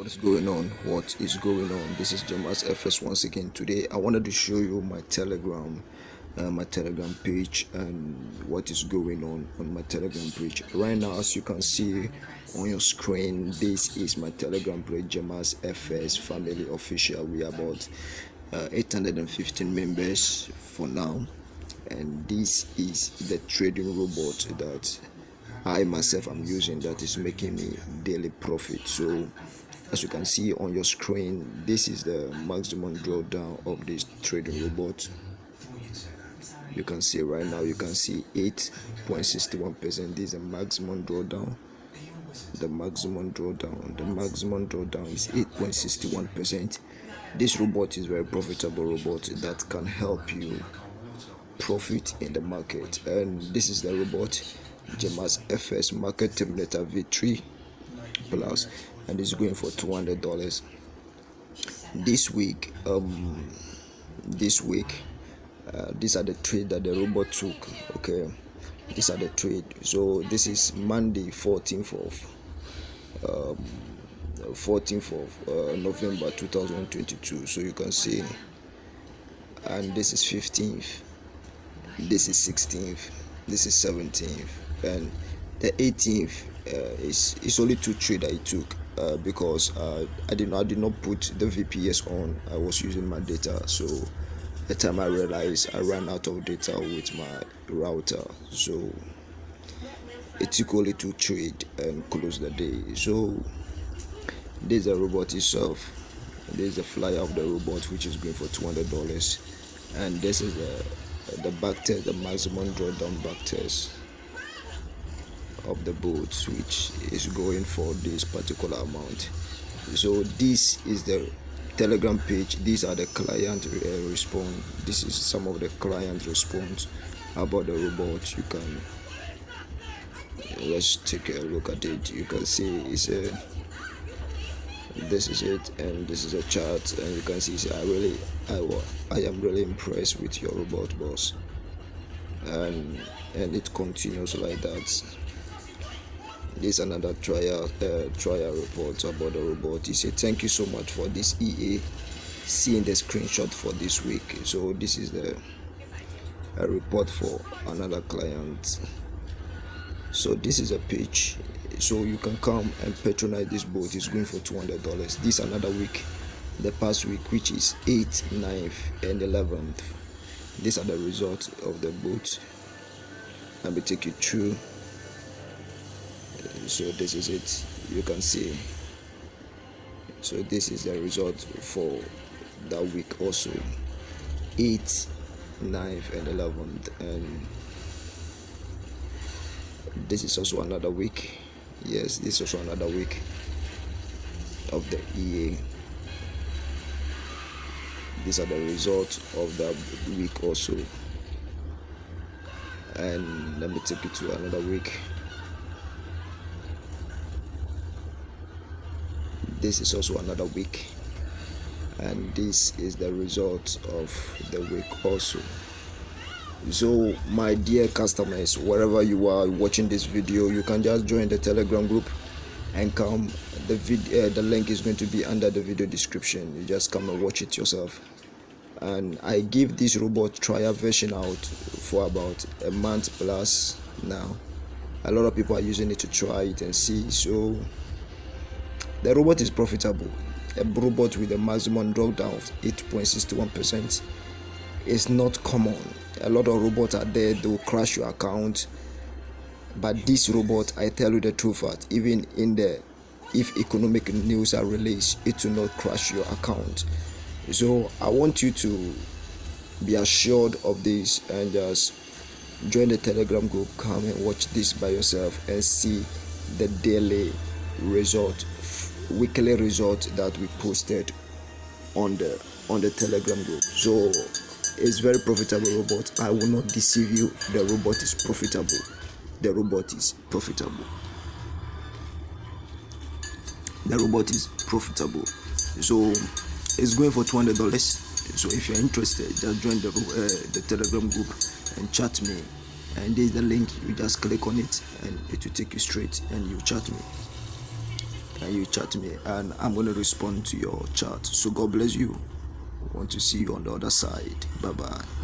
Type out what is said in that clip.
What is going on? What is going on? This is Jamas FS once again. Today I wanted to show you my Telegram page and what is going on my Telegram page right now. As you can see on your screen, this is my Telegram page, Jamas FS Family Official. We are about 815 members for now, and this is the trading robot that I myself am using that is making me daily profit. So as you can see on your screen, this is the maximum drawdown of this trading robot. You can see right now, you can see 8.61%. This is the maximum drawdown. The maximum drawdown is 8.61%. This robot is very profitable robot that can help you profit in the market. And this is the robot, Jamas FS MarketTeminator V3 Plus, and it's going for $200 this week. These are the trade that the robot took. Okay, these are the trade. So this is Monday 14th of November 2022. So you can see, and this is 15th, this is 16th, this is 17th, and the 18th is only 2 trade I took because I did not put the VPS on. I was using my data, so the time I realized I ran out of data with my router, so it took only 2 trade and closed the day. So this is the robot itself. This is the flyer of the robot, which is going for $200, and this is the back test, the maximum drawdown back test of the boat, which is going for this particular amount. So this is the Telegram page. These are the client response. This is some of the client response about the robot. You can let's take a look at it. You can see it's a this is it, and this is a chart, and you can see I am really impressed with your robot, boss, and it continues like that. This is another trial report about the robot. He said, thank you so much for this EA, seeing the screenshot for this week. So this is a report for another client. So this is a page, so you can come and patronize this boat. It's going for $200. This another week, the past week, which is 8th, 9th, and 11th. These are the results of the boat. Let me take you through. So this is it, you can see. So this is the result for that week also, 8th, 9th, and 11th, and this is also another week. Yes, this is also another week of the EA. These are the results of that week also, and let me take you to another week. This is also another week, and this is the result of the week also. So my dear customers, wherever you are watching this video, you can just join the Telegram group and come. The link is going to be under the video description. You just come and watch it yourself. And I give this robot trial version out for about a month plus now. A lot of people are using it to try it and see. So the robot is profitable. A robot with a maximum drawdown of 8.61% is not common. A lot of robots are there, they will crash your account. But this robot, I tell you the truth, even if economic news are released, it will not crash your account. So I want you to be assured of this and just join the Telegram group. Come and watch this by yourself and see the daily result, weekly result that we posted on the Telegram group. So it's very profitable robot. I will not deceive you. The robot is profitable. The robot is profitable. The robot is profitable. So it's going for $200. So if you're interested, just join the Telegram group and chat me. And there's the link. You just click on it and it will take you straight and you chat me. and you chat me, and I'm going to respond to your chat. So God bless you. I want to see you on the other side. Bye bye.